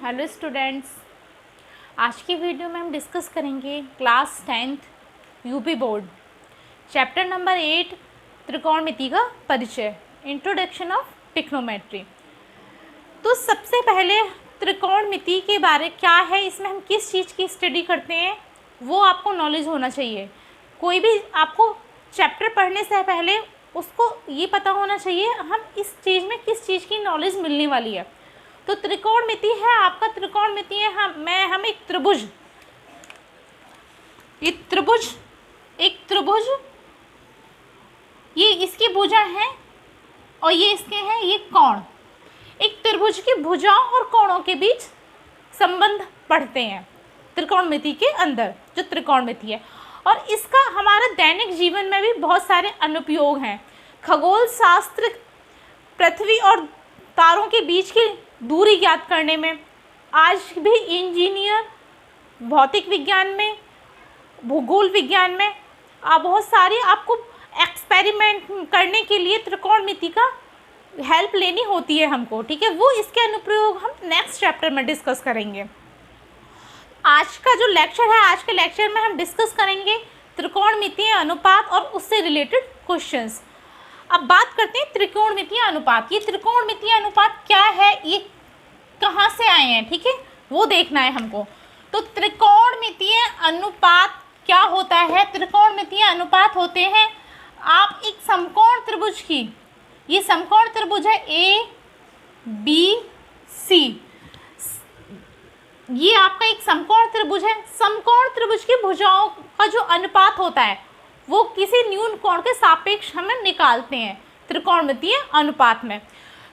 Hello students, आज की video में हम डिस्कस करेंगे class 10th UP board chapter number 8 त्रिकोणमिति का परिचय, इंट्रोडक्शन ऑफ ट्रिग्नोमेट्री। तो सबसे पहले त्रिकोणमिति के बारे क्या है, इसमें हम किस चीज़ की स्टडी करते हैं वो आपको नॉलेज होना चाहिए। कोई भी आपको चैप्टर पढ़ने से पहले उसको ये पता होना चाहिए हम इस चीज़ में किस चीज़ की नॉलेज मिलने वाली है। तो त्रिकोणमिति है आपका, त्रिकोणमिति है हम एक त्रिभुज, ये त्रिभुज एक त्रिभुज, ये इसकी भुजा है और ये इसके हैं ये कोण। एक त्रिभुज की भुजाओं और कोणों के बीच संबंध पढ़ते हैं त्रिकोणमिति के अंदर, जो त्रिकोणमिति है। और इसका हमारे दैनिक जीवन में भी बहुत सारे अनुप्रयोग हैं। खगोल शास्त्र, पृथ्वी और तारों के बीच की दूरी ज्ञात करने में, आज भी इंजीनियर, भौतिक विज्ञान में, भूगोल विज्ञान में बहुत सारी आपको एक्सपेरिमेंट करने के लिए त्रिकोणमिति का हेल्प लेनी होती है हमको, ठीक है। वो इसके अनुप्रयोग हम नेक्स्ट चैप्टर में डिस्कस करेंगे। आज का जो लेक्चर है, आज के लेक्चर में हम डिस्कस करेंगे त्रिकोणमितीय अनुपात और उससे रिलेटेड क्वेश्चंस। अब बात करते हैं त्रिकोणमितीय अनुपात। ये त्रिकोणमितीय अनुपात क्या है, ये कहाँ से आए हैं, ठीक है, वो देखना है हमको। तो त्रिकोणमितीय अनुपात क्या होता है? त्रिकोणमितीय अनुपात होते हैं आप एक समकोण त्रिभुज की, ये समकोण त्रिभुज है ABC, ये आपका एक समकोण त्रिभुज है। समकोण त्रिभुज की भुजाओं का जो अनुपात होता है वो किसी न्यून कोण के सापेक्ष हमें निकालते हैं त्रिकोणमितीय अनुपात में।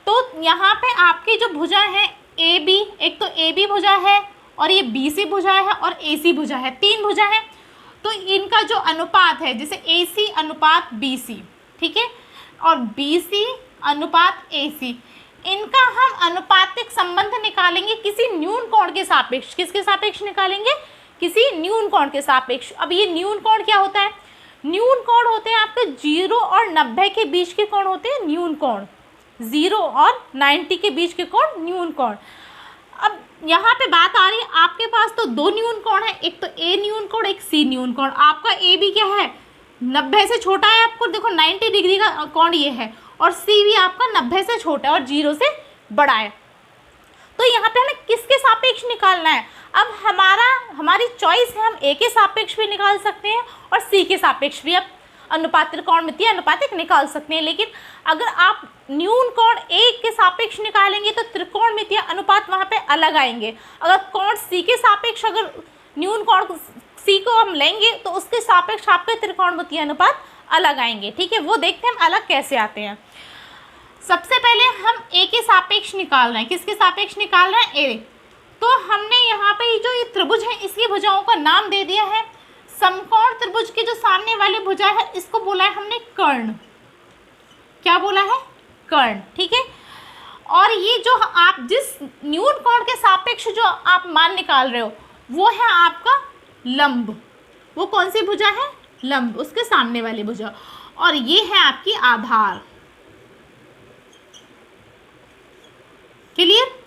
तो यहाँ पे आपकी जो भुजा है AB, एक तो AB भुजा है और ये BC भुजा है और AC भुजा है, तीन भुजा है। तो इनका जो अनुपात है जैसे AC अनुपात BC, ठीक है, और BC अनुपात AC, इनका हम अनुपातिक संबंध निकालेंगे किसी न्यून कोण के सापेक्ष। किसके सापेक्ष निकालेंगे? किसी न्यून कोण के सापेक्ष। अब ये न्यून कोण क्या होता है? न्यून कोण होते हैं आपके 0 और 90 के बीच के कोण होते हैं न्यून कोण, 0 और 90 के बीच के कोण न्यून कोण। अब यहाँ पे बात आ रही है, आपके पास तो दो न्यून कोण है, एक तो A न्यून कोण, एक C न्यून कोण। आपका A भी क्या है, 90 से छोटा है, आपको देखो 90 डिग्री का कोण ये है, और C भी आपका 90 से छोटा है और 0 से बड़ा है। तो यहाँ पे हमें किसके सापेक्ष निकालना है? अब हमारी चॉइस है, हम A के सापेक्ष भी निकाल सकते हैं और C के सापेक्ष भी आप अनुपात त्रिकोणमितीय अनुपातिक निकाल सकते हैं। लेकिन अगर आप न्यून कोण A के सापेक्ष निकालेंगे तो त्रिकोणमितीय अनुपात वहाँ पे अलग आएंगे। अगर कोण C के सापेक्ष, अगर न्यून कोण C को हम लेंगे तो उसके सापेक्ष आपके त्रिकोणमितीय अनुपात अलग आएंगे, ठीक है। वो देखते हैं हम अलग कैसे आते हैं। सबसे पहले हम A के सापेक्ष निकाल रहे हैं। किसके सापेक्ष निकाल रहे हैं? A। तो हमने यहाँ पे जो ये त्रिभुज है इसकी भुजाओं का नाम दे दिया है। समकोण त्रिभुज की जो सामने वाली भुजा है इसको बोला है हमने कर्ण। क्या बोला है? कर्ण, ठीक है। और ये जो आप जिस न्यून कोण के सापेक्ष जो आप मान निकाल रहे हो वो है आपका लंब। वो कौन सी भुजा है? लंब, उसके सामने वाली भुजा। और ये है आपकी आधार। क्लियर?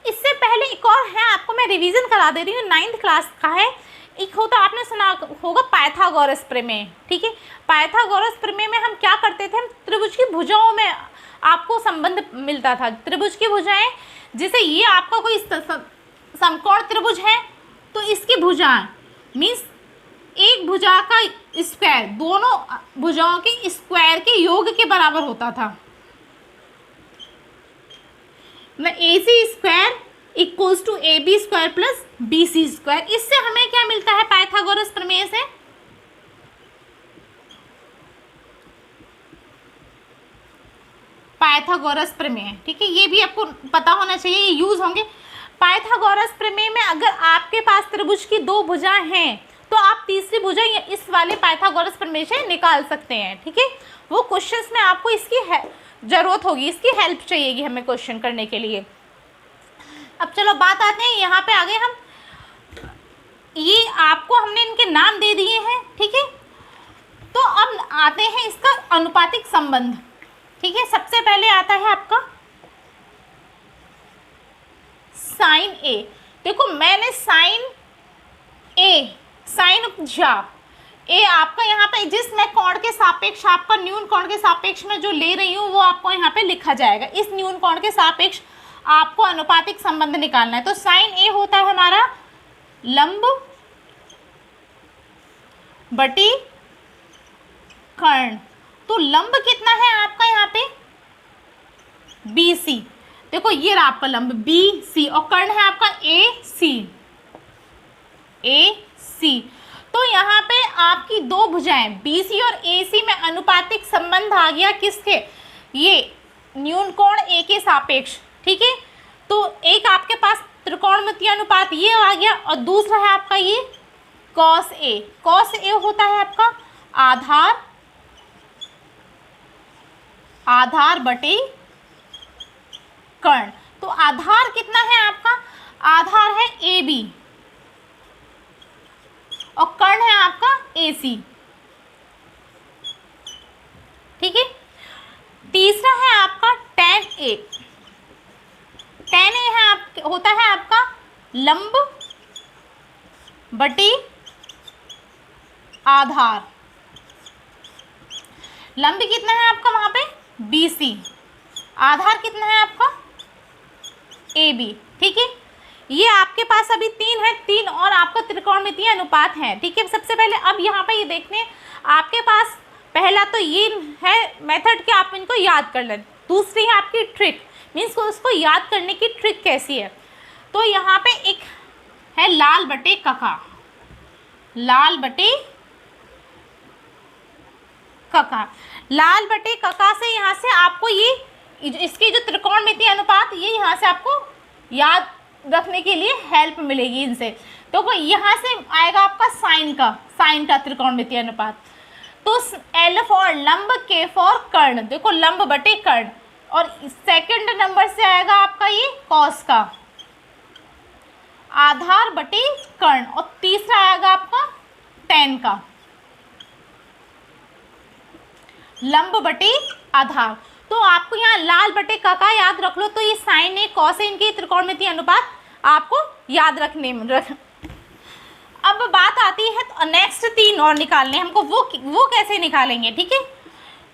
इससे पहले एक और है, आपको मैं रिवीजन करा दे रही हूँ, 9th क्लास का है। एक होता, आपने सुना होगा पाइथागोरस प्रमेय, ठीक है। पाइथागोरस प्रमेय में हम क्या करते थे, हम त्रिभुज की भुजाओं में आपको संबंध मिलता था। त्रिभुज की भुजाएं, जैसे ये आपका कोई समकोण त्रिभुज है तो इसकी भुजा मीन्स एक भुजा का स्क्वायर दोनों भुजाओं के स्क्वायर के योग के बराबर होता था। AC square equals to AB square plus BC square. इससे हमें क्या मिलता है पाइथागोरस प्रमेय से? पाइथागोरस प्रमेय, ठीक है, ये भी आपको पता होना चाहिए, ये यूज होंगे। पाइथागोरस प्रमेय में अगर आपके पास त्रिभुज की दो भुजाएं हैं तो आप तीसरी भुजा इस वाले पाइथागोरस प्रमेय से निकाल सकते हैं, ठीक है। वो क्वेश्चंस में आपको इसकी जरूरत होगी, इसकी हेल्प चाहिएगी हमें क्वेश्चन करने के लिए। अब चलो बात आते हैं, यहाँ पे आगे हम ये आपको हमने इनके नाम दे दिए हैं, ठीक है। तो अब आते हैं इसका अनुपातिक संबंध, ठीक है। सबसे पहले आता है आपका ए। देखो मैंने साइन ए, साइन उपजा ए आपका यहाँ पे जिस मैं कोण के सापेक्ष आपका न्यून कोण के सापेक्ष में जो ले रही हूँ वो आपको यहाँ पे लिखा जाएगा। इस न्यून कोण के सापेक्ष आपको अनुपातिक संबंध निकालना है। तो साइन ए होता है हमारा लंब बटी कर्ण। तो लंब कितना है आपका यहाँ पे बी सी। देखो ये रहा आपका लंब बी सी और कर्ण है आपका ए सी, ए सी। तो यहाँ पे आपकी दो भुजाएं बी सी और ए सी में अनुपातिक संबंध आ गया किसके, ये न्यून कोण ए के सापेक्ष। ठीक है, तो एक आपके पास त्रिकोणमितीय अनुपात ये आ गया और दूसरा है आपका ये कॉस ए। कॉस ए होता है आपका आधार, आधार बटे कर्ण। तो आधार कितना है आपका, आधार है ए बी और कर्ण है आपका ए सी। ठीक है, तीसरा है आपका tan ए। tan ए है होता है आपका लंब बटी आधार। लंब कितना है आपका वहां पे बी सी, आधार कितना है आपका ए बी। ठीक है, ये आपके पास अभी तीन है, तीन और आपका त्रिकोणमितीय अनुपात है। ठीक है, सबसे पहले अब यहाँ पे ये देखने आपके पास पहला तो ये है मेथड कि आप इनको याद कर लें। दूसरी है आपकी ट्रिक, मीन्स उसको याद करने की ट्रिक कैसी है। तो यहाँ पे एक है लाल बटे कका, लाल बटे कका। लाल बटे कका से यहाँ से आपको ये इसकी जो त्रिकोणमितीय अनुपात ये यहाँ से आपको याद रखने के लिए हेल्प मिलेगी इनसे। तो यहाँ से आएगा आपका साइन का त्रिकोणमितीय अनुपात। तो L फॉर लंब, K फॉर कर्ण। देखो लंब बटे कर्ण। और सेकंड नंबर से आएगा आपका ये कॉस का, आधार बटे कर्ण। और तीसरा आएगा आपका tan का, लंब बटे आधार। तो आपको यहाँ लाल बटे का याद रख लो। तो ये साइन ए कॉस ए इनके त्रिकोणमितीय अनुपात आपको याद रखने में अब बात आती है तो नेक्स्ट तीन और निकालने हमको, वो कैसे निकालेंगे। ठीक है,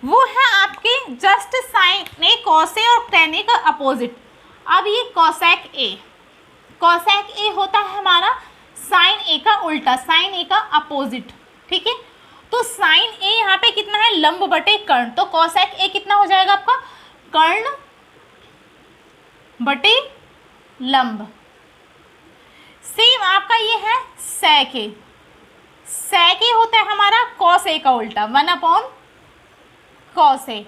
वो है आपके just sign A cos A और tan ए का अपोजिट। अब ये कॉसेक ए, कॉसेक ए होता है हमारा साइन ए का उल्टा, साइन ए का अपोजिट। ठीक है, तो साइन ए यहाँ पे कितना है लंब बटे कर्ण। तो कॉसेक ए कितना हो जाएगा आपका कर्ण बटे लंब। सेम आपका ये है सेक ए, सेक ए होता है हमारा कॉस ए का उल्टा, 1 कॉस ए।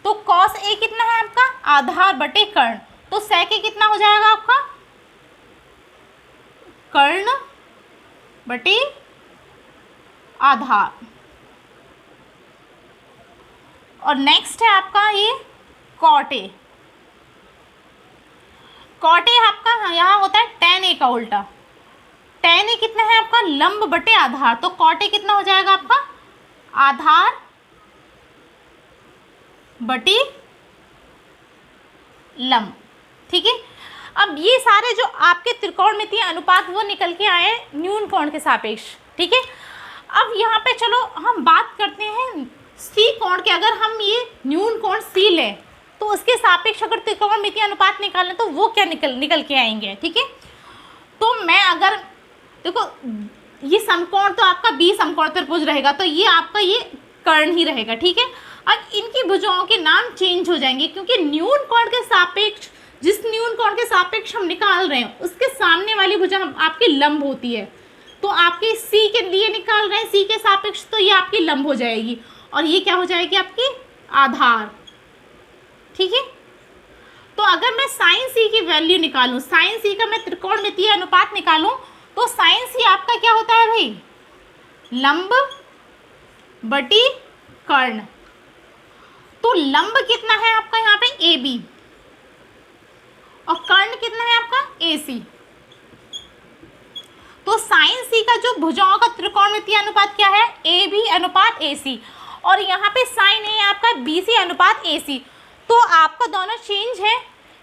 तो कॉस ए कितना है आपका आधार बटे कर्ण। तो सेक ए कितना हो जाएगा आपका कर्ण बटे आधार। और नेक्स्ट है आपका ये कॉट ए। कॉट ए आपका यहाँ होता है tan ए का उल्टा। tan ए कितना है आपका लंब बटे आधार। तो कॉट ए कितना हो जाएगा आपका आधार बटे लंब। ठीक है, अब ये सारे जो आपके त्रिकोणमितीय अनुपात वो निकल के आए न्यून कोण के सापेक्ष। ठीक है, अब यहाँ पे चलो हम बात करते हैं सी कोण के। अगर हम ये न्यून कोण सी लें तो उसके सापेक्ष अगर त्रिकोणमितीय अनुपात निकालें तो वो क्या निकल के आएंगे। ठीक है, तो मैं अगर देखो ये समकोण तो आपका बी समकोण त्रिभुज रहेगा, तो ये आपका ये कर्ण ही रहेगा। ठीक है, अब इनकी भुजाओं के नाम चेंज हो जाएंगे क्योंकि न्यून कोण के सापेक्ष, जिस न्यून कोण के सापेक्ष हम निकाल रहे हैं उसके सामने वाली भुजा आपकी लंब होती है। तो आपकी सी के लिए निकाल रहे हैं सी के सापेक्ष, तो ये आपकी लंब हो जाएगी और ये क्या हो जाएगी आपकी आधार। ठीक है, तो अगर मैं साइन सी की वैल्यू निकालूं, साइन सी का मैं त्रिकोणमितीय अनुपात निकालूं, तो साइन सी आपका क्या होता है भाई लंब बटी कर्ण। तो लंब कितना है आपका यहाँ पे ए बी और कर्ण कितना है आपका ए सी। तो साइन सी का जो भुजाओं का त्रिकोणमितीय अनुपात क्या है ए बी अनुपात ए सी, और यहाँ पे साइन ए आपका बी सी अनुपात ए सी। तो आपका दोनों चेंज है,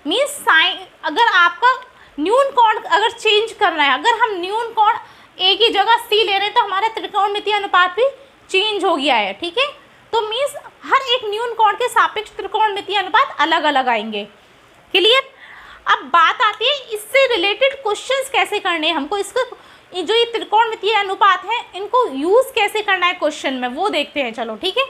मीन्स साइन अगर आपका न्यून कोण अगर चेंज करना है, अगर हम न्यून कोण ए की जगह सी ले रहे हैं तो हमारा त्रिकोणमितीय अनुपात भी चेंज हो गया है, ठीक है। तो मीन्स हर एक न्यून कोण के सापेक्ष त्रिकोणमितीय अनुपात अलग अलग आएंगे। क्लियर। अब बात आती है इससे रिलेटेड क्वेश्चंस कैसे करने हैं हमको, इसको जो ये त्रिकोणमितीय अनुपात है इनको यूज कैसे करना है क्वेश्चन में, वो देखते हैं। चलो ठीक है।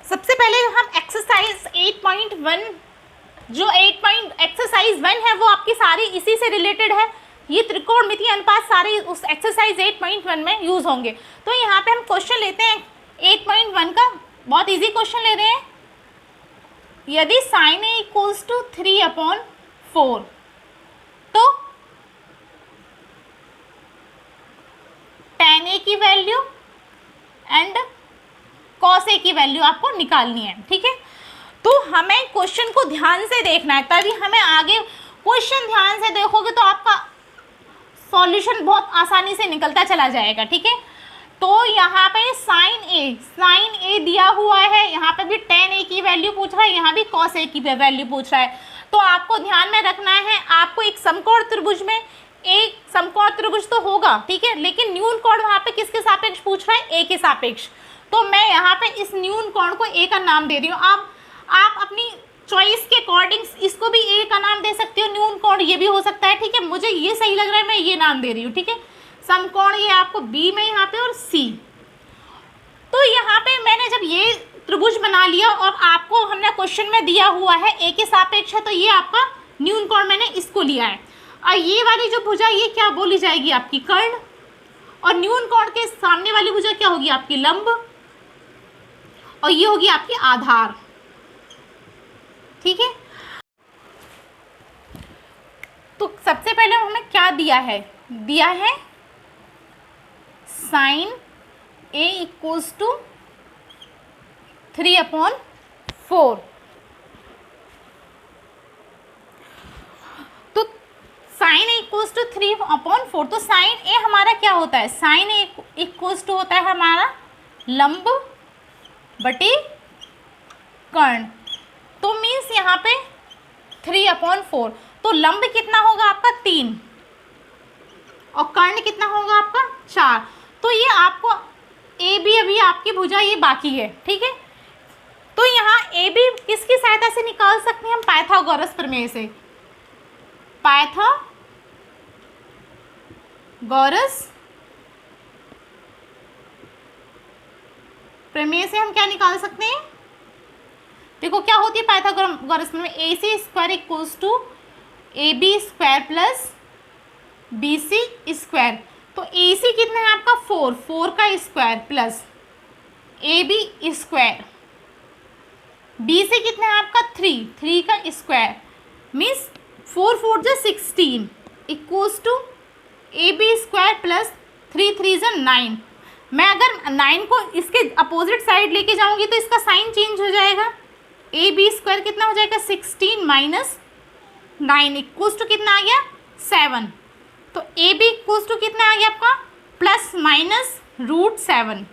सबसे पहले हम एक्सरसाइज 8.1 जो एक्सरसाइज 1 है वो आपकी सारी इसी से रिलेटेड है। ये त्रिकोणमितीय अनुपात सारे उस एक्सरसाइज 8.1 में यूज होंगे। तो यहाँ पे हम क्वेश्चन लेते हैं 8.1 का, बहुत इजी क्वेश्चन ले रहे हैं। यदि sin a इक्वल्स टू 3/4 तो tan a की वैल्यू एंड cos a की वैल्यू आपको निकालनी है, ठीक है। तो हमें क्वेश्चन को ध्यान से देखना है, तभी हमें आगे क्वेश्चन ध्यान से देखोगे तो आपका सॉल्यूशन बहुत आसानी से निकलता चला जाएगा, ठीक है। तो यहाँ पे साइन ए दिया हुआ है, यहाँ पे भी tan a की वैल्यू पूछ रहा है, यहाँ भी cos a की वैल्यू पूछ रहा है। तो आपको ध्यान में रखना है, आपको एक समकोण त्रिभुज में एक समकोण त्रिभुज तो होगा, ठीक है, लेकिन न्यून कोण वहाँ पे किसके सापेक्ष पूछ रहा है, a के सापेक्ष। तो मैं यहाँ पे इस न्यून कोण को a का नाम दे रही हूँ। आप अपनी चॉइस के अकॉर्डिंग इसको भी a का नाम दे सकते हो, न्यून कोण ये भी हो सकता है, ठीक है। मुझे ये सही लग रहा है, मैं ये नाम दे रही हूँ, ठीक है। समकोण ये आपको b में यहाँ पे और c। तो यहाँ पे मैंने जब ये त्रिभुज बना लिया और आपको हमने क्वेश्चन में दिया हुआ है a के सापेक्ष है, तो ये आपका न्यून कोण मैंने इसको लिया है। और ये वाली जो भुजा ये क्या बोली जाएगी, आपकी कर्ण, और न्यून कोण के सामने वाली भुजा क्या होगी, आपकी लंब, और ये होगी आपकी आधार, ठीक है। तो सबसे पहले हमें क्या दिया है साइन a इक्वल्स टू 3/4। तो साइन a इक्वल्स टू 3/4, तो साइन a हमारा क्या होता है, साइन a इक्वल्स टू होता है हमारा लंब बटे कर्ण। तो मीन्स यहाँ पे 3/4, तो लंब कितना होगा आपका 3 और कर्ण कितना होगा आपका 4। तो ये आपको ए बी अभी आपकी भुजा ये बाकी है, ठीक है। तो यहाँ ए बी किसकी सहायता से निकाल सकते हैं हम, पाइथागोरस प्रमेय से। पाइथागोरस प्रमेय से हम क्या निकाल सकते हैं, देखो क्या होती है पाइथागोरस प्रमेय, A C square equals to A B square plus B C square. तो ए सी कितना है आपका 4 का square plus A B square, B C कितना है आपका 3 का स्क्वायर, मीन्स 4 जा 16 equals to A B square plus 3 जा 9। मैं अगर 9 को इसके अपोजिट साइड लेके जाऊंगी तो इसका साइन चेंज हो जाएगा, ए बी स्क्वायर कितना हो जाएगा 16 माइनस 9 इक्वल्स टू कितना आ गया 7। तो ए बी इक्वल्स टू कितना आ गया आपका प्लस माइनस √7,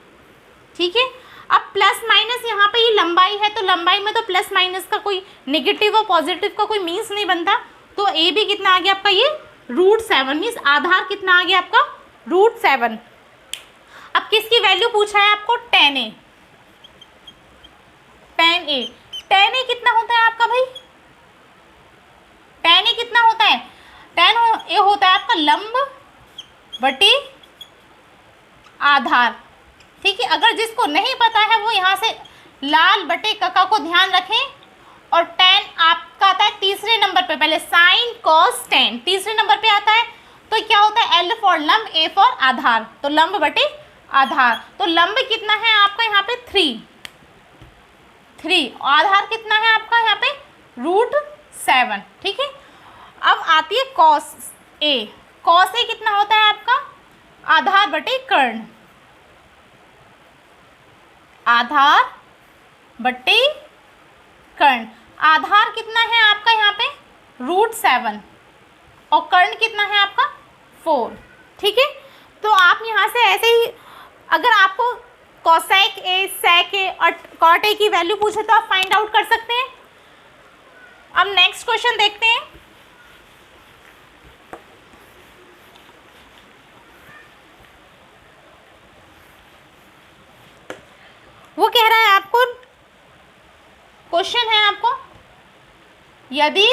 ठीक है। अब प्लस माइनस यहाँ पे ये लंबाई है, तो लंबाई में तो प्लस माइनस का कोई नेगेटिव और पॉजिटिव का कोई मीन्स नहीं बनता। तो ए बी कितना आ गया आपका ये √7, मीन्स आधार कितना आ गया आपका √7। अब किसकी वैल्यू पूछा है आपको, tan a कितना होता है आपका भाई, tan a कितना होता है, tan a होता है आपका लंब बटे आधार, ठीक है। अगर जिसको नहीं पता है वो यहाँ से लाल बटे कका को ध्यान रखें। और tan आपका आता है तीसरे नंबर पे, पहले साइन कॉस tan तीसरे नंबर पे आता है। तो क्या होता है, L फॉर लंब, A फॉर आधार, तो लंब बटे आधार। तो लंब कितना है आपका यहाँ पे 3, आधार कितना है आपका यहाँ पे √7, ठीक है। अब आती है cos a कितना होता है आपका आधार बटे कर्ण, आधार बटे कर्ण। आधार कितना है आपका यहाँ पे √7 और कर्ण कितना है आपका 4, ठीक है। तो आप यहाँ से ऐसे ही अगर आपको कॉसेक ए, सेक ए और कॉट ए की वैल्यू पूछे तो आप फाइंड आउट कर सकते हैं। अब नेक्स्ट क्वेश्चन देखते हैं। वो कह रहा है आपको, क्वेश्चन है आपको, यदि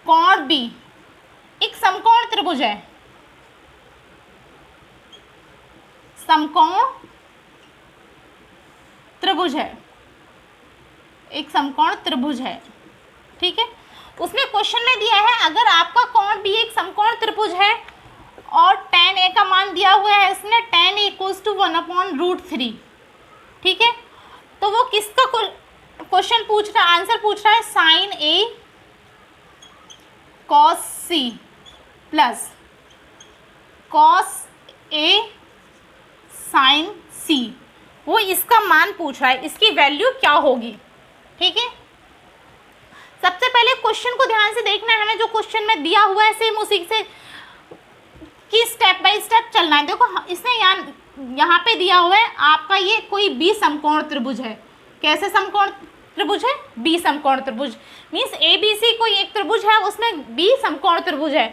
कोण बी एक समकोण त्रिभुज है, समकोण त्रिभुज है, एक समकोण त्रिभुज है, ठीक है। उसने क्वेश्चन में दिया है अगर आपका कोण बी एक समकोण त्रिभुज है और tan a का मान दिया हुआ है इसने tan a इक्वल्स टू 1/√3, ठीक है। तो वो किसका क्वेश्चन पूछ रहा है, आंसर पूछ रहा है sin a cos c plus cos a sin c, वो इसका मान पूछ रहा है, इसकी वैल्यू क्या होगी, ठीक है। सबसे पहले क्वेश्चन को ध्यान से देखना है हमें, जो क्वेश्चन में दिया हुआ है सेम उसी से कि स्टेप बाय स्टेप चलना है। देखो इसने यहाँ पे दिया हुआ है आपका ये कोई बी समकोण त्रिभुज है। कैसे समकोण त्रिभुज है? बी समकोण त्रिभुज मीन्स ए बी सी कोई एक त्रिभुज है, उसमें बी समकोण त्रिभुज है।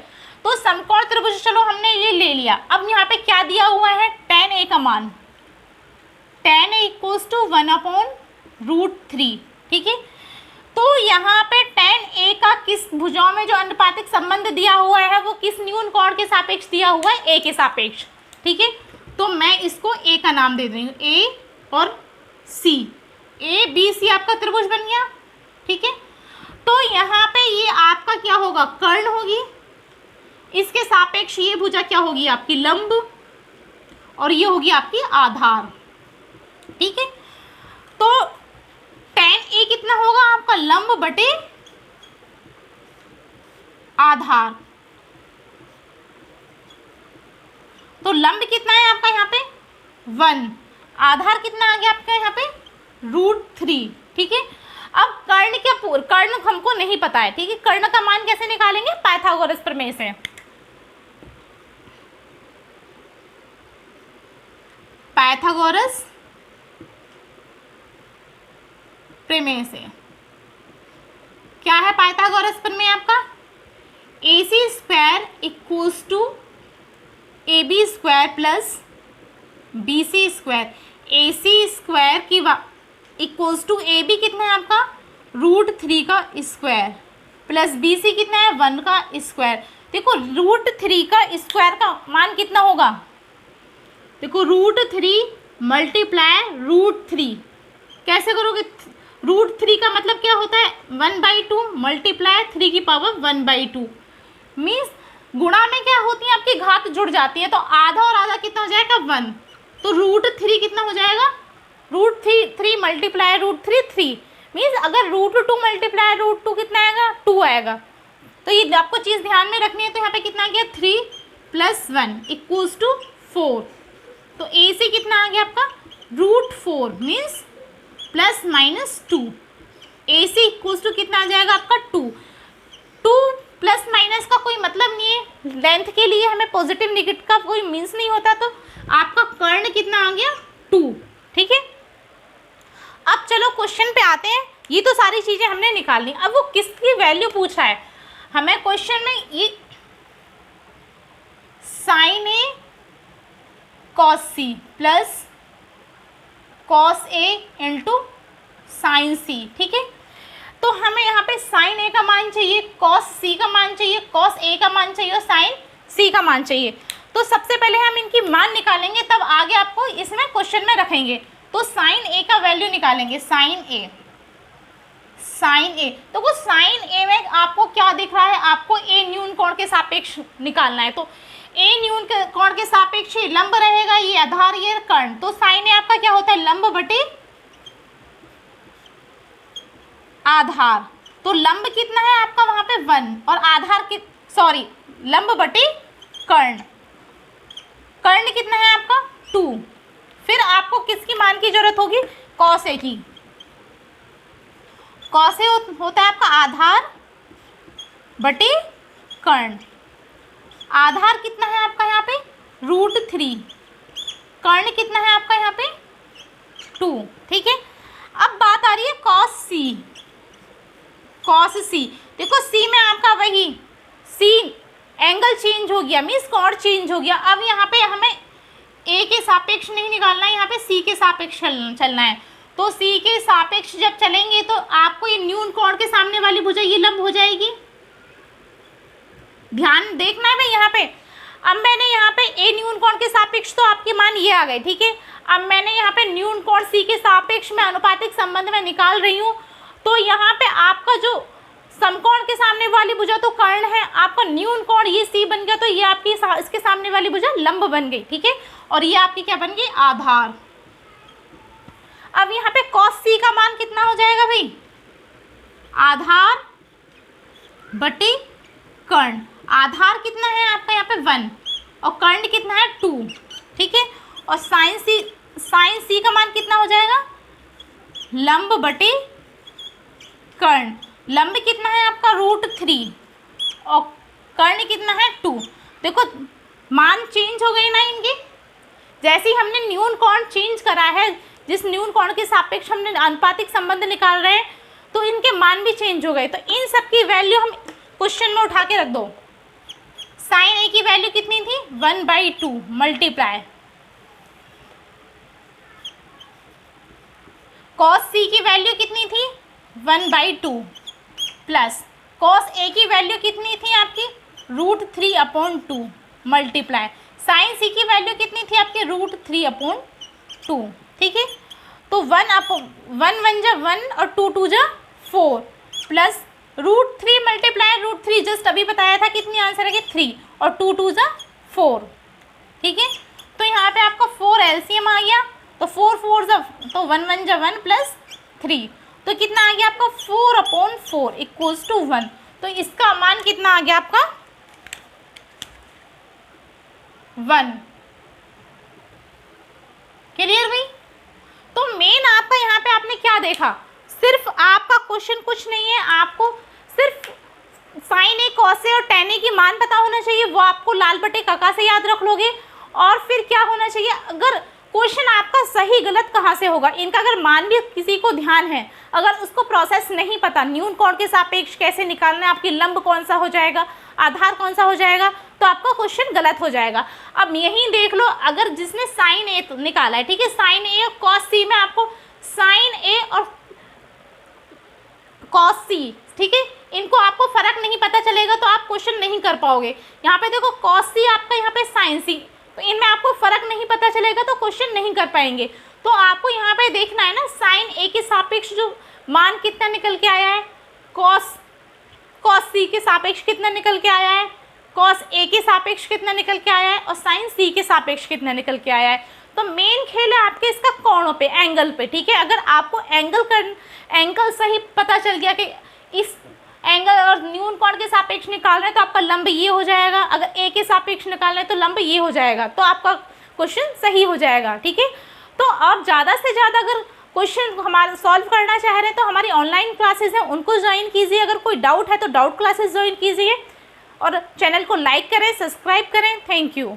तो समकोण त्रिभुज चलो हमने ये ले लिया। अब यहाँ पे क्या दिया हुआ है? tan a का मान, tan a इक्वल्स टू 1/√3, ठीक है। तो यहाँ पे tan a का किस भुजाओं में जो अनुपातिक संबंध दिया हुआ है वो किस न्यून कोण के सापेक्ष दिया हुआ है? a के सापेक्ष, ठीक है। तो मैं इसको a का नाम दे रही हूँ, a और c, a b c आपका त्रिभुज बन गया, ठीक है। तो यहाँ पे ये आपका क्या होगा? कर्ण होगी, इसके सापेक्ष ये भुजा क्या होगी? आपकी लंब, और ये होगी आपकी आधार, ठीक है। तो tan a कितना होगा आपका? लंब बटे आधार। तो लंब कितना है आपका यहाँ पे? 1, आधार कितना आ गया आपका यहाँ पे? √3, ठीक है। अब कर्ण क्या कर्ण हमको नहीं पता है, ठीक है। कर्ण का मान कैसे निकालेंगे? पाइथागोरस प्रमेय से। पाइथागोरस प्रमेय से क्या है पाइथागोरस प्रमेय आपका? AC² equals to AB² plus BC²। AC² की इक्वल्स टू AB कितना है आपका? √3 का स्क्वायर प्लस BC कितना है? 1 का स्क्वायर। देखो √3 का स्क्वायर का मान कितना होगा? देखो √3 मल्टीप्लाई √3 कैसे करोगे? √3 का मतलब क्या होता है? 1/2 मल्टीप्लाई 3 की पावर 1/2 मीन्स गुणा में क्या होती है आपकी घात जुड़ जाती है। तो आधा और आधा कितना हो जाएगा? 1। तो √3 कितना हो जाएगा? √3 मल्टीप्लाई √3 3 मीन्स अगर √2 मल्टीप्लाई √2 कितना आएगा? 2 आएगा। तो ये आपको चीज़ ध्यान में रखनी है। तो यहाँ पे कितना आ गया? 3 + 1 इक्वल्स टू 4। तो AC कितना आ गया आपका? √4 मीन्स ±2। AC इक्वल्स टू कितना आ जाएगा आपका? 2 प्लस माइनस का कोई मतलब नहीं है, लेंथ के लिए हमें पॉजिटिव नेगेटिव का कोई मीन्स नहीं होता। तो आपका कर्ण कितना आ गया? 2, ठीक है। अब चलो क्वेश्चन पे आते हैं। ये तो सारी चीज़ें हमने निकाल ली। अब वो किसकी वैल्यू पूछा है हमें क्वेश्चन में? ये sin A cos C plus cos A into sin C, ठीक है। तो हमें यहाँ पे sin A का मान चाहिए, cos C का मान चाहिए, cos A का मान चाहिए और sin C का मान चाहिए। तो सबसे पहले हम इनकी मान निकालेंगे, तब आगे आपको इसमें क्वेश्चन में रखेंगे। तो sin A का वैल्यू निकालेंगे, sin A। तो वो sin A में आपको क्या दिख रहा है? आपको A न्यून कोण के सापेक्ष निकालना है। तो A न्यून कोण के सापेक्ष लंब रहेगा, ये आधार, ये कर्ण। तो sin A आपका क्या होता है? लंब बटे आधार। तो लंब कितना है आपका वहां पे? 1 और आधार लंब बटे कर्ण। कर्ण कितना है आपका? 2। फिर आपको किसकी मान की जरूरत होगी? cos A की। cos A होता है आपका आधार बटे कर्ण। आधार कितना है आपका यहाँ पे? √3। कर्ण कितना है आपका यहाँ पे 2, ठीक है। अब बात आ रही है cos c। देखो c में आपका वही c एंगल चेंज हो गया, मीन्स कोण चेंज हो गया। अब यहाँ पे हमें a के सापेक्ष नहीं निकालना है, यहाँ पे c के सापेक्ष चलना है। तो c के सापेक्ष जब चलेंगे तो आपको ये न्यून कोण के सामने वाली भुजा ये लंब हो जाएगी। ध्यान देखना है भाई यहाँ पे। अब मैंने यहाँ पे a न्यून कोण के सापेक्ष तो आपके मान ये आ गए, ठीक है। अब मैंने यहाँ पे न्यून कोण c के सापेक्ष में अनुपातिक संबंध में निकाल रही हूँ। तो यहाँ पे आपका जो समकोण के सामने वाली भुजा तो कर्ण है, आपका न्यून कोण ये c बन गया, तो ये आपकी इसके सामने वाली भुजा लंब बन गई, ठीक है। और ये आपकी क्या बन गई आधार। अब यहाँ पे cos c का मान कितना हो जाएगा भाई, आधार बटे कर्ण। आधार कितना है आपका यहाँ पे 1 और कर्ण कितना है 2, ठीक है। और साइन सी का मान कितना हो जाएगा, लंब बटे कर्ण। लंब कितना है आपका √3 और कर्ण कितना है 2। देखो मान चेंज हो गए ना इनके, जैसे ही हमने न्यून कोण चेंज करा है, जिस न्यून कोण के सापेक्ष हमने अनुपातिक संबंध निकाल रहे हैं, तो इनके मान भी चेंज हो गए। तो इन सब की वैल्यू हम क्वेश्चन में उठा के रख दो। साइन ए की वैल्यू कितनी थी 1/2 मल्टीप्लाई कॉस सी की वैल्यू कितनी थी 1/2 प्लस कॉस ए की वैल्यू कितनी थी आपकी √3/2 मल्टीप्लाई साइन सी की वैल्यू कितनी थी आपकी √3/2, ठीक है। तो 1 1 जा 1 और 2 जा 4 प्लस √3 मल्टीप्लाई √3 जस्ट अभी बताया था कितनी आंसर है कि 3 और 2 जा 4, ठीक है। तो यहाँ पे आपका 4 एलसीएम आ गया, तो 4 4 जा तो 1 1 जा 1 प्लस 3, तो कितना आ गया आपका 4/4 इक्वल्स टू 1। तो इसका मान कितना आ गया आपका 1। क्लियर भाई। तो मेन आपका यहाँ पे आपने क्या देखा, सिर्फ आपका क्वेश्चन कुछ नहीं है, आपको सिर्फ साइन ए कॉस ए और टेन ए की मान पता होना चाहिए, वो आपको लाल बटे काका से याद रख लोगे। और फिर क्या होना चाहिए, अगर क्वेश्चन आपका सही गलत कहाँ से होगा, इनका अगर मान भी किसी को ध्यान है, अगर उसको प्रोसेस नहीं पता न्यून कोण के सापेक्ष कैसे निकालना है, आपकी लंब कौन सा हो जाएगा, आधार कौन सा हो जाएगा, तो आपका क्वेश्चन गलत हो जाएगा। अब यहीं देख लो, अगर जिसने साइन ए निकाला है, ठीक है, साइन ए और कॉस सी में आपको साइन ए और कॉस सी, ठीक है, इनको आपको फर्क नहीं पता चलेगा तो आप क्वेश्चन नहीं कर पाओगे। यहाँ पे देखो कॉस सी आपका यहाँ पे साइन सी, तो इनमें आपको फर्क नहीं पता चलेगा तो क्वेश्चन नहीं कर पाएंगे। तो आपको यहाँ पे देखना है ना, साइन ए के सापेक्ष जो मान कितना निकल के आया है, कॉस सी के सापेक्ष कितना निकल के आया है, कॉस ए के सापेक्ष कितना निकल के आया है, और साइन सी के सापेक्ष कितना निकल के आया है। तो मेन खेल है आपके इसका कोणों पे, एंगल पे, ठीक है। अगर आपको एंगल सही पता चल गया कि इस एंगल और न्यून कोण के सापेक्ष निकाल रहे हैं तो आपका लंब ये हो जाएगा, अगर ए के सापेक्ष निकाल रहे हैं तो लंब ये हो जाएगा, तो आपका क्वेश्चन सही हो जाएगा, ठीक है। तो आप ज़्यादा से ज़्यादा अगर क्वेश्चन हमारा सॉल्व करना चाह रहे हैं तो हमारी ऑनलाइन क्लासेस हैं, उनको ज्वाइन कीजिए। अगर कोई डाउट है तो डाउट क्लासेस ज्वाइन कीजिए, और चैनल को लाइक करें, सब्सक्राइब करें। Thank you.